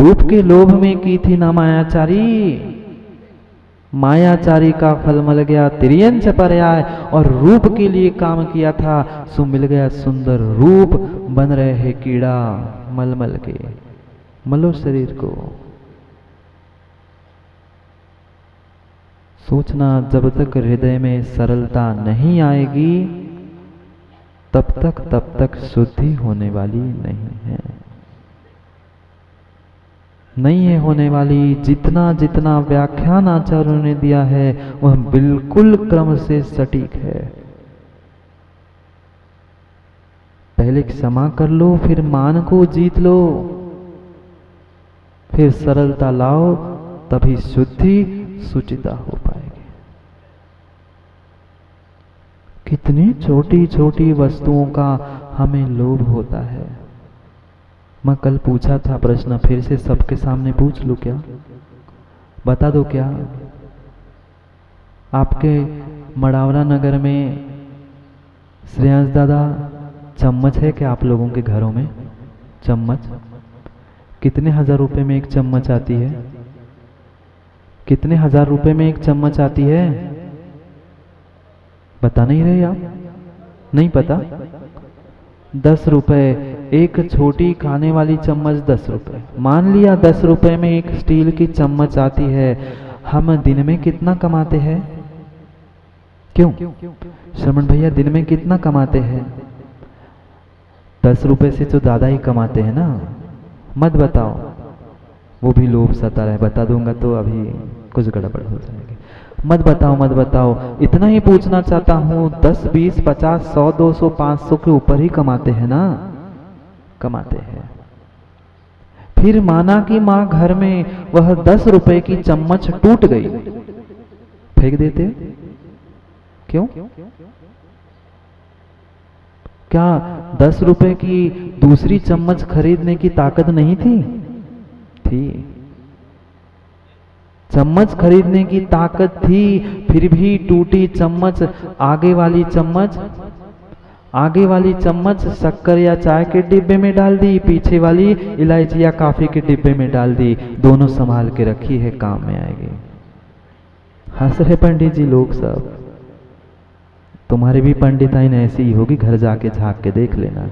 रूप के लोभ में की थी ना मायाचारी, मायाचारी का फल मिल गया तिर्यंच पर्याय, और रूप के लिए काम किया था सो मिल गया सुंदर रूप। बन रहे हैं कीड़ा मलमल के, मलो शरीर को। सोचना जब तक हृदय में सरलता नहीं आएगी तब तक शुद्धि होने वाली नहीं है, नहीं है होने वाली। जितना जितना व्याख्यान आचार्यों ने दिया है वह बिल्कुल क्रम से सटीक है। पहले क्षमा कर लो, फिर मान को जीत लो, फिर सरलता लाओ, तभी शुद्धि सुचिता हो पाएगी। कितनी छोटी छोटी वस्तुओं का हमें लोभ होता है। मैं कल पूछा था प्रश्न, फिर से सबके सामने पूछ लूं क्या? बता दो क्या? आपके मड़ावरा नगर में श्रेयांश दादा चम्मच है क्या आप लोगों के घरों में? चम्मच कितने हजार रुपए में एक चम्मच आती है? कितने हजार रुपए में एक चम्मच आती है? बता नहीं रहे आप? नहीं पता? 10 रुपए एक छोटी खाने वाली चम्मच, 10 रुपए। मान लिया 10 रुपए में एक स्टील की चम्मच आती है। हम दिन में कितना कमाते हैं? क्यों श्रमण भैया, दिन में कितना कमाते हैं? 10 रुपए से तो दादा ही कमाते हैं ना। मत बताओ, वो भी लोभ सता रहा है। बता दूंगा तो अभी कुछ गड़बड़ हो जाएगी। मत बताओ मत बताओ। इतना ही पूछना चाहता हूँ, 10 20 50 100 200 500 के ऊपर ही कमाते हैं ना? कमाते हैं। फिर माना कि माँ घर में वह 10 रुपए की चम्मच टूट गई, फेंक देते? क्यों? क्या 10 रुपए की दूसरी चम्मच खरीदने की ताकत नहीं थी? थी। चम्मच खरीदने की ताकत थी, फिर भी टूटी चम्मच। आगे वाली चम्मच शक्कर या चाय के डिब्बे में डाल दी, पीछे वाली इलायची या कॉफी के डिब्बे में डाल दी। दोनों संभाल के रखी है, काम में आएगी। हंस रहे पंडित जी लोग सब। तुम्हारी भी पंडिताइन ऐसी ही होगी, घर जाके झांक के देख लेना।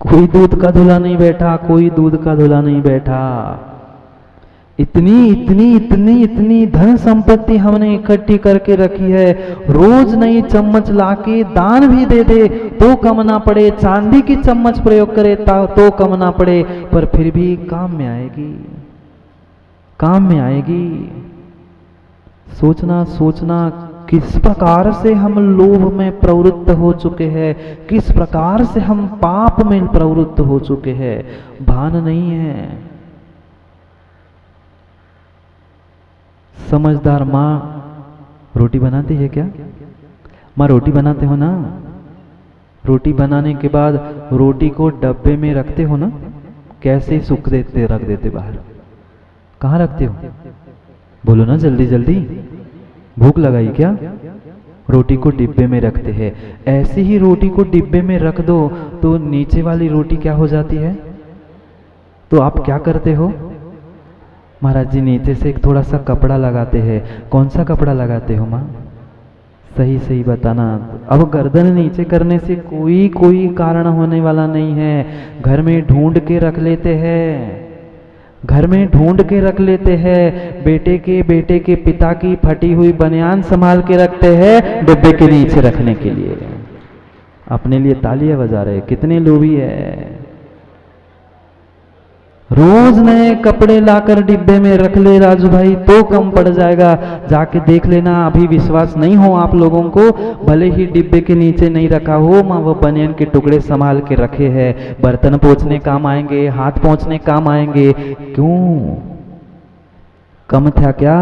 कोई दूध का धुला नहीं बैठा, कोई दूध का धुला नहीं बैठा। इतनी धन संपत्ति हमने इकट्ठी करके रखी है। रोज नई चम्मच लाके दान भी दे दे तो कम ना पड़े, चांदी की चम्मच प्रयोग करे तो कम ना पड़े, पर फिर भी काम में आएगी, काम में आएगी। सोचना किस प्रकार से हम लोभ में प्रवृत्त हो चुके हैं, किस प्रकार से हम पाप में प्रवृत्त हो चुके हैं, भान नहीं है। समझदार माँ रोटी बनाती है क्या? माँ रोटी बनाते हो ना? रोटी बनाने के बाद रोटी को डब्बे में रखते हो ना? कैसे सूख देते, रख देते बाहर? कहाँ रखते हो? बोलो ना जल्दी जल्दी। भूख लगाई क्या? रोटी को डिब्बे में रखते हैं। ऐसे ही रोटी को डिब्बे में रख दो तो नीचे वाली रोटी क्या हो जाती है? तो आप क्या करते हो? महाराज जी नीचे से एक थोड़ा सा कपड़ा लगाते हैं। कौन सा कपड़ा लगाते हो माँ? सही सही बताना। अब गर्दन नीचे करने से कोई कारण होने वाला नहीं है। घर में ढूंढ के रख लेते हैं, घर में ढूंढ के रख लेते हैं। बेटे के पिता की फटी हुई बनियान संभाल के रखते हैं डिब्बे के नीचे रखने के लिए। अपने लिए तालियां बजा रहे, कितने लोभी है। रोज नए कपड़े लाकर डिब्बे में रख ले राजू भाई तो कम पड़ जाएगा। जाके देख लेना, अभी विश्वास नहीं हो आप लोगों को, भले ही डिब्बे के नीचे नहीं रखा हो, माँ वो बनियान के टुकड़े संभाल के रखे हैं। बर्तन पोंछने काम आएंगे, हाथ पोंछने काम आएंगे। क्यों? कम था क्या?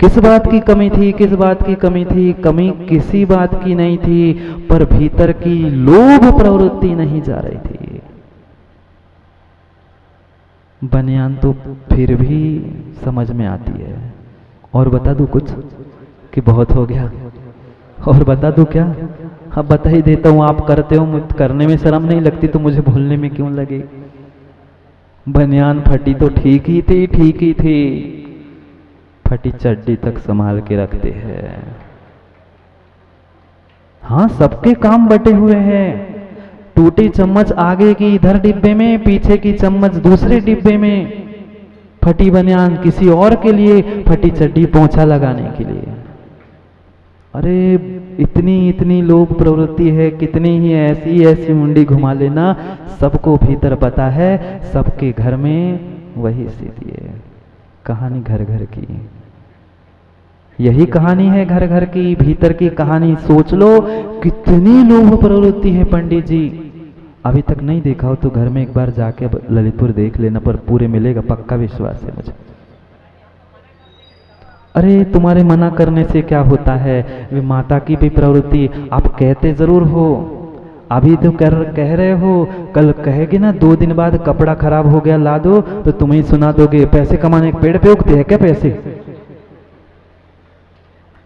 किस बात की कमी थी? किस बात की कमी थी? कमी किसी बात की नहीं थी, पर भीतर की लोभ प्रवृत्ति नहीं जा रही थी। बनियान तो फिर भी समझ में आती है। और बता दूं कुछ कि बहुत हो गया? और बता दूं क्या? अब बता ही देता हूँ, आप करते हो, मुझे करने में शर्म नहीं लगती तो मुझे भूलने में क्यों लगे। बनियान फटी तो ठीक ही थी, ठीक ही थी, फटी चड्डी तक संभाल के रखते हैं। हाँ, सबके काम बटे हुए हैं। टूटी चम्मच आगे की इधर डिब्बे में, पीछे की चम्मच दूसरे डिब्बे में। फटी बनियान किसी और के लिए, फटी चड्डी पोंछा लगाने के लिए। अरे इतनी इतनी लोभ प्रवृत्ति है, कितनी ही ऐसी ऐसी मुंडी घुमा लेना, सबको भीतर पता है, सबके घर में वही स्थिति है। कहानी घर घर की, यही कहानी है घर घर की, भीतर की कहानी। सोच लो कितनी लोभ प्रवृत्ति है पंडित जी। अभी तक नहीं देखा हो तो घर में एक बार जाके ललितपुर देख लेना, पर पूरे मिलेगा, पक्का विश्वास है मुझे। अरे तुम्हारे मना करने से क्या होता है, वे माता की भी प्रवृत्ति। आप कहते जरूर हो, अभी तो कह रहे हो, कल कहेगी ना 2 दिन बाद कपड़ा खराब हो गया ला दो, तो तुम ही सुना दोगे पैसे कमाने के पेड़ पे उगते हैं क्या पैसे।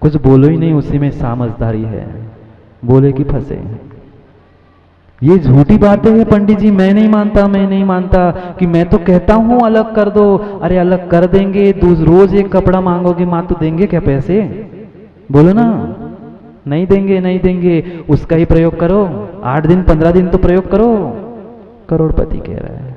कुछ बोलो ही नहीं, उसी में समझदारी है, बोले कि फंसे। ये झूठी बातें हैं पंडित जी, मैं नहीं मानता, मैं नहीं मानता कि मैं तो कहता हूं अलग कर दो। अरे अलग कर देंगे, रोज एक कपड़ा मांगोगे माँ तो देंगे क्या पैसे, बोलो ना। नहीं देंगे, नहीं देंगे, उसका ही प्रयोग करो, 8 दिन 15 दिन तो प्रयोग करो। करोड़पति कह रहा है।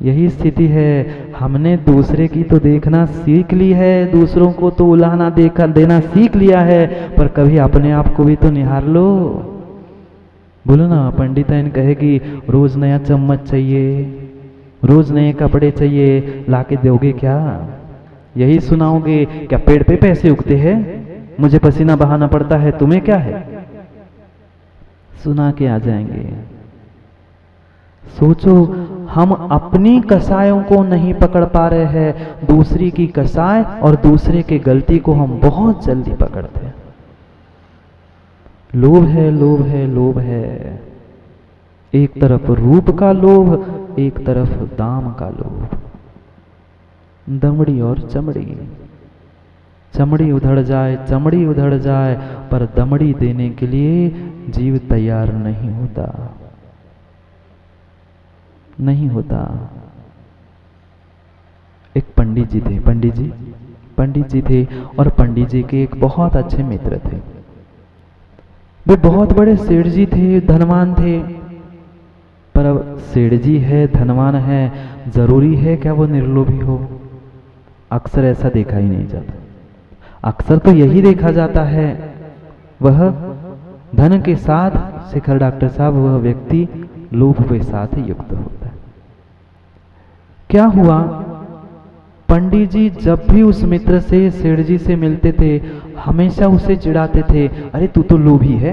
यही स्थिति है, हमने दूसरे की तो देखना सीख ली है, दूसरों को तो उलाहना देना सीख लिया है, पर कभी अपने आप को भी तो निहार लो। बोलो ना, पंडिताइन कहेगी रोज नया चम्मच चाहिए, रोज नए कपड़े चाहिए, लाके दोगे क्या। यही सुनाओगे, क्या पेड़ पे पैसे उगते हैं, मुझे पसीना बहाना पड़ता है, तुम्हें क्या है, सुना के आ जाएंगे। सोचो, हम अपनी कसायों को नहीं पकड़ पा रहे हैं, दूसरी की कसाय और दूसरे के गलती को हम बहुत जल्दी पकड़ते हैं। लोभ है, लोभ है, लोभ है। एक तरफ रूप का लोभ, एक तरफ दाम का लोभ। दमड़ी और चमड़ी, चमड़ी उधड़ जाए, चमड़ी उधड़ जाए, पर दमड़ी देने के लिए जीव तैयार नहीं होता, नहीं होता। एक पंडित जी थे, पंडित जी थे, और पंडित जी के एक बहुत अच्छे मित्र थे। वे बहुत बड़े सेठ जी थे, धनवान थे। पर अब सेठ जी है, धनवान है, जरूरी है क्या वो निर्लोभी हो। अक्सर ऐसा देखा ही नहीं जाता। अक्सर तो यही देखा जाता है, वह धन के साथ, शिखर डॉक्टर साहब, वह व्यक्ति लोभ के साथ युक्त होता है। क्या हुआ, पंडित जी जब भी उस मित्र से, सेठ जी से मिलते थे, हमेशा उसे चिढ़ाते थे, अरे तू तो लोभी है,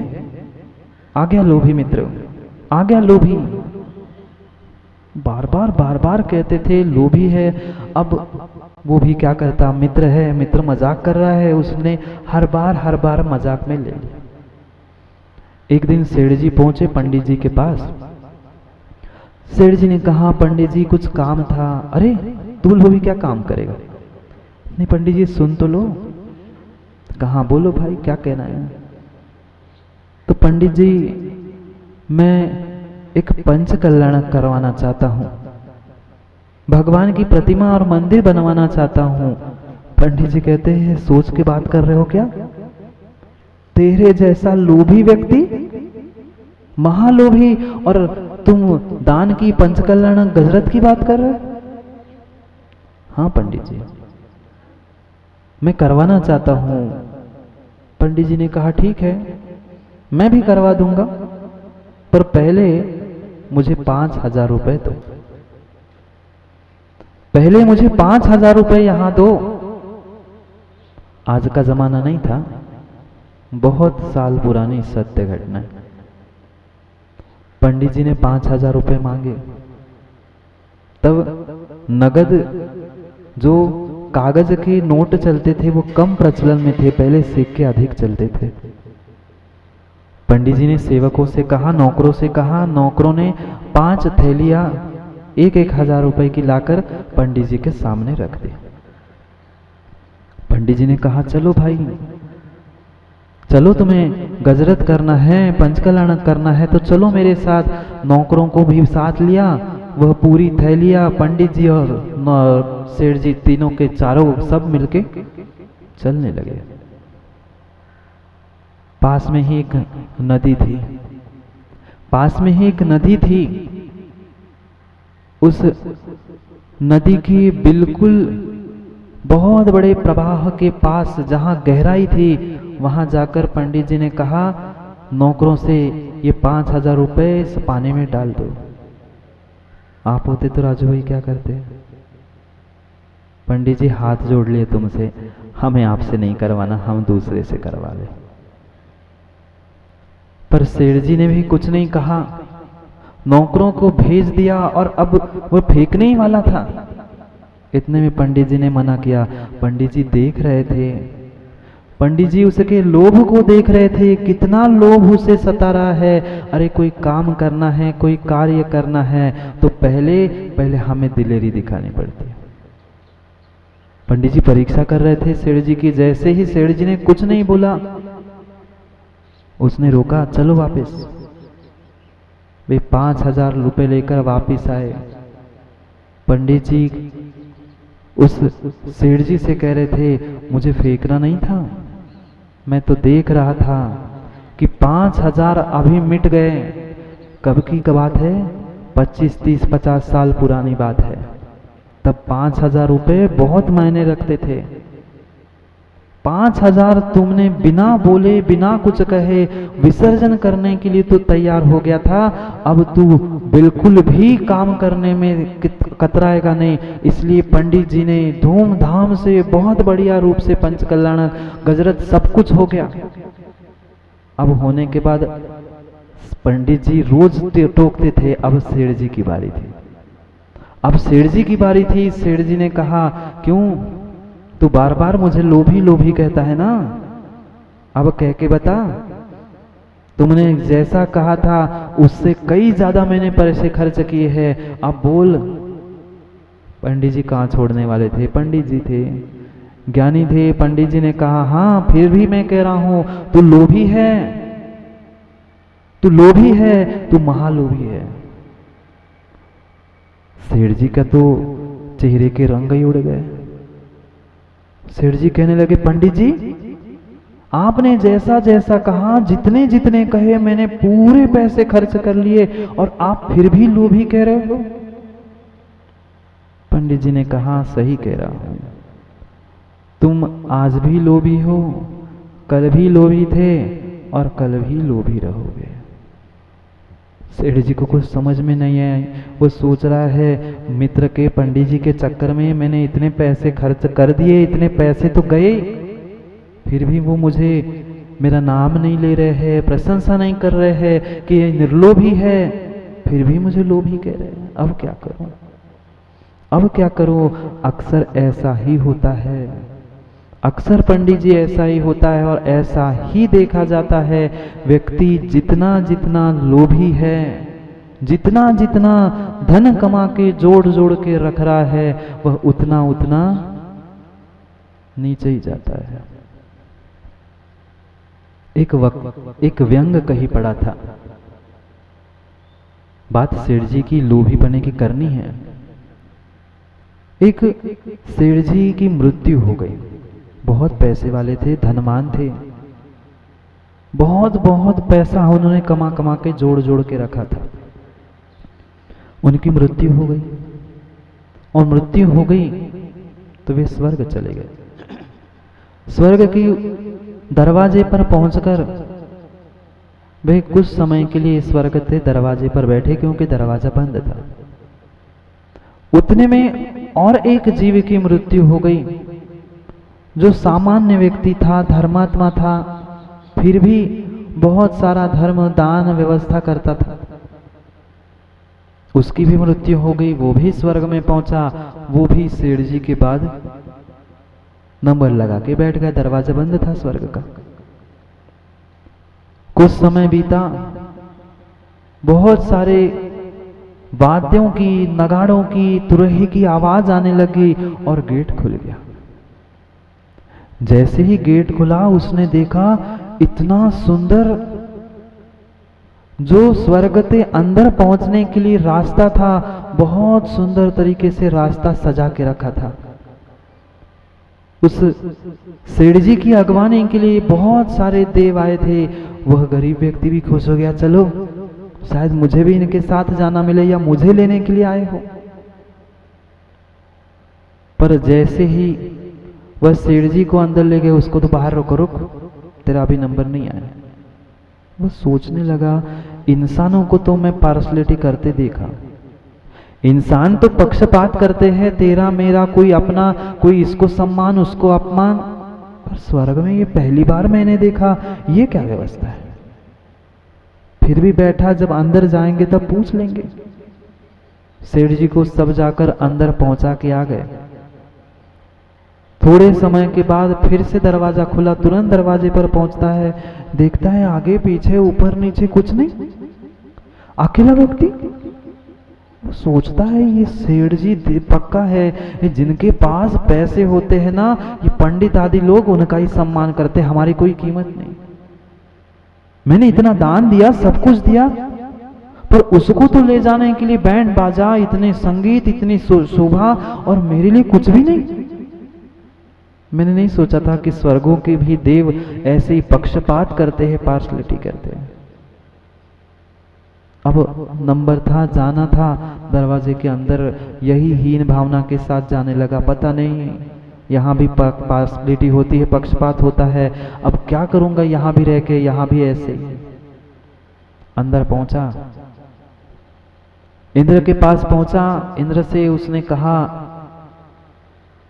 आ गया लोभी मित्र, आ गया लोभी। बार बार कहते थे लोभी है। अब वो भी क्या करता, मित्र है, मित्र मजाक कर रहा है, उसने हर बार मजाक में ले लिया। एक दिन सेठ जी पहुंचे पंडित जी के पास। सेठ जी ने कहा, पंडित जी कुछ काम था। अरे तू लोभी क्या काम करेगा, नहीं पंडित जी सुन तो लो। कहा बोलो भाई क्या कहना है। तो पंडित जी मैं एक पंच कल्याण करवाना चाहता हूं, भगवान की प्रतिमा और मंदिर बनवाना चाहता हूं। पंडित जी कहते हैं सोच के बात कर रहे हो क्या, तेरे जैसा लोभी व्यक्ति, महालोभी, और तुम दान की पंचकल्याण गजरत की बात कर रहे हो। हाँ पंडित जी मैं करवाना चाहता हूं। पंडित जी ने कहा ठीक है मैं भी करवा दूंगा, पर पहले मुझे 5,000 रुपए दो, पहले मुझे 5,000 रुपए यहां दो। आज का जमाना नहीं था, बहुत साल पुरानी सत्य घटना है। पंडित जी ने 5,000 रुपए मांगे। तब नगद जो कागज के नोट चलते थे वो कम प्रचलन में थे, पहले सिक्के अधिक चलते थे। पंडित जी ने सेवकों से कहा, नौकरों से कहा, नौकरों ने 5 थैलियां 1,000 रुपए की लाकर पंडित जी के सामने रख दी। पंडित जी ने कहा चलो भाई चलो तुम्हें गजरत करना है, पंचकल्याण करना है तो चलो मेरे साथ। नौकरों को भी साथ लिया, वह पूरी थैलियाँ पंडित जी और सेठ जी तीनों के चारों सब मिलके चलने लगे। पास में ही एक नदी थी, पास में ही एक नदी थी। उस नदी की बिल्कुल बहुत बड़े प्रवाह के पास जहां गहराई थी, वहां जाकर पंडित जी ने कहा नौकरों से ये 5,000 रुपए इस पानी में डाल दो। आप होते तो राजू भाई क्या करते? पंडित जी हाथ जोड़ लिए तुमसे, हमें आपसे नहीं करवाना, हम दूसरे से करवा ले। पर सेठ जी ने भी कुछ नहीं कहा, नौकरों को भेज दिया और अब वो फेंकने ही वाला था। इतने में पंडित जी ने मना किया। पंडित जी देख रहे थे, पंडित जी उसके लोभ को देख रहे थे, कितना लोभ उसे सता रहा है। अरे कोई काम करना है, कोई कार्य करना है तो पहले हमें दिलेरी दिखानी पड़ती है। पंडित जी परीक्षा कर रहे थे सेठ जी की। जैसे ही सेठ जी ने कुछ नहीं बोला, उसने रोका, चलो वापस। वे 5,000 रुपए लेकर वापिस आए। पंडित जी उस सेठ जी से कह रहे थे मुझे फेंकना नहीं था, मैं तो देख रहा था कि 5,000 अभी मिट गए। कब की बात है? 25, 30, 50 साल पुरानी बात है। तब 5,000 रुपए बहुत मायने रखते थे। 5,000 तुमने बिना बोले बिना कुछ कहे विसर्जन करने के लिए तो तैयार हो गया था। अब तू बिल्कुल भी काम करने में कतराएगा नहीं। इसलिए पंडित जी ने धूमधाम से बहुत बढ़िया रूप से पंचकल्याण गजरत सब कुछ हो गया। अब होने के बाद पंडित जी रोज टोकते थे। अब सेठ जी की बारी थी। अब सेठ जी की बारी थी। सेठ जी ने कहा क्यों तू बार बार मुझे लोभी लोभी कहता है ना, अब कह के बता। तुमने जैसा कहा था उससे कई ज्यादा मैंने पैसे खर्च किए हैं, अब बोल। पंडित जी कहाँ छोड़ने वाले थे? पंडित जी थे, ज्ञानी थे। पंडित जी ने कहा हाँ फिर भी मैं कह रहा हूं तू लोभी है, तू लोभी है, तू महालोभी है। सेठ जी का तो चेहरे के रंग ही उड़ गए। सेठ जी कहने लगे पंडित जी आपने जैसा जैसा कहा, जितने जितने कहे मैंने पूरे पैसे खर्च कर लिए और आप फिर भी लोभी कह रहे हो। पंडित जी ने कहा सही कह रहा हूं, तुम आज भी लोभी हो, कल भी लोभी थे और कल भी लोभी रहोगे। सेठ जी को कुछ समझ में नहीं आया। वो सोच रहा है मित्र के पंडित जी के चक्कर में मैंने इतने पैसे खर्च कर दिए, इतने पैसे तो गए, फिर भी वो मुझे मेरा नाम नहीं ले रहे हैं, प्रशंसा नहीं कर रहे हैं कि ये निर्लोभी है, फिर भी मुझे लोभी कह रहे हैं। अब क्या करूं, अब क्या करूं? अक्सर ऐसा ही होता है, अक्सर पंडित जी ऐसा ही होता है और ऐसा ही देखा जाता है। व्यक्ति जितना जितना लोभी है, जितना जितना धन कमा के जोड़ जोड़ के रख रहा है, वह उतना उतना नीचे ही जाता है। एक व्यंग कहीं पड़ा था। बात सेठ जी की लोभी बने की करनी है। एक सेठ जी की मृत्यु हो गई। बहुत पैसे वाले थे, धनवान थे, बहुत बहुत पैसा उन्होंने कमा कमा के जोड़ जोड़ के रखा था। उनकी मृत्यु हो गई और मृत्यु हो गई तो वे स्वर्ग चले गए। स्वर्ग की दरवाजे पर पहुंचकर वे कुछ समय के लिए स्वर्ग के दरवाजे पर बैठे, क्योंकि दरवाजा बंद था। उतने में और एक जीव की मृत्यु हो गई जो सामान्य व्यक्ति था, धर्मात्मा था, फिर भी बहुत सारा धर्म दान व्यवस्था करता था। उसकी भी मृत्यु हो गई, वो भी स्वर्ग में पहुंचा। वो भी सेठ जी के बाद नंबर लगा के बैठ गया, दरवाजा बंद था स्वर्ग का। कुछ समय बीता, बहुत सारे वाद्यों की, नगाड़ों की, तुरही की आवाज आने लगी और गेट खुल गया। जैसे ही गेट खुला उसने देखा इतना सुंदर, जो स्वर्ग के अंदर पहुंचने के लिए रास्ता था, बहुत सुंदर तरीके से रास्ता सजा के रखा था। उस सेठ जी की अगवानी के लिए बहुत सारे देव आए थे। वह गरीब व्यक्ति भी खुश हो गया, चलो शायद मुझे भी इनके साथ जाना मिले, या मुझे लेने के लिए आए हो। पर जैसे ही वह सेठ जी को अंदर ले गए, उसको तो बाहर रोको, रुक, तेरा अभी नंबर नहीं आया। वो सोचने लगा, इंसानों को तो मैं पार्शलिटी करते देखा, इंसान तो पक्षपात करते हैं, तेरा मेरा, कोई अपना, कोई इसको सम्मान उसको अपमान, पर स्वर्ग में ये पहली बार मैंने देखा, ये क्या व्यवस्था है। फिर भी बैठा, जब अंदर जाएंगे तब पूछ लेंगे। सेठ जी को सब जाकर अंदर पहुंचा के आ गए। थोड़े समय के बाद फिर से दरवाजा खुला, तुरंत दरवाजे पर पहुंचता है, देखता है आगे पीछे ऊपर नीचे कुछ नहीं, अकेला व्यक्ति। सोचता है ये सेठ जी पक्का है, ये जिनके पास पैसे होते हैं ना, ये पंडित आदि लोग उनका ही सम्मान करते, हमारी कोई कीमत नहीं। मैंने इतना दान दिया, सब कुछ दिया, पर उसको तो ले जाने के लिए बैंड बाजा, इतने संगीत, इतनी शोभा, और मेरे लिए कुछ भी नहीं। मैंने नहीं सोचा था कि स्वर्गों के भी देव ऐसे ही पक्षपात करते हैं, पार्शलिटी करते हैं। अब नंबर था, जाना था, दरवाजे के अंदर यही हीन भावना के साथ जाने लगा। पता नहीं यहाँ भी पार्शलिटी होती है, पक्षपात होता है, अब क्या करूंगा यहाँ भी रह के, यहाँ भी ऐसे ही। अंदर पहुंचा, इंद्र के पास पहुंचा। इंद्र से उसने कहा,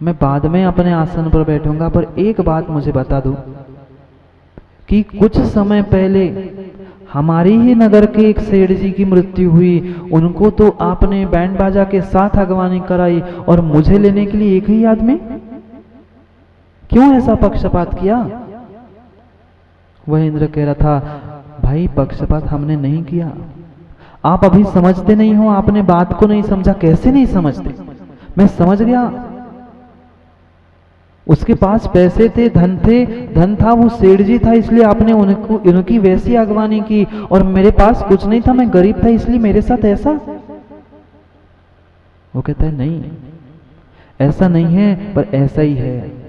मैं बाद में अपने आसन पर बैठूंगा, पर एक बात मुझे बता दो कि कुछ समय पहले हमारी ही नगर के एक सेठ जी की मृत्यु हुई, उनको तो आपने बैंड बाजा के साथ अगवानी कराई, और मुझे लेने के लिए एक ही आदमी, क्यों ऐसा पक्षपात किया। वह इंद्र कह रहा था, भाई पक्षपात हमने नहीं किया, आप अभी समझते नहीं हो, आपने बात को नहीं समझा। कैसे नहीं समझते, मैं समझ गया। उसके पास पैसे थे, धन था, वो सेठ जी था, इसलिए आपने उनकी वैसी अगवानी की, और मेरे पास कुछ नहीं था, मैं गरीब था, इसलिए मेरे साथ ऐसा। वो कहता है नहीं, ऐसा नहीं है, पर ऐसा ही है।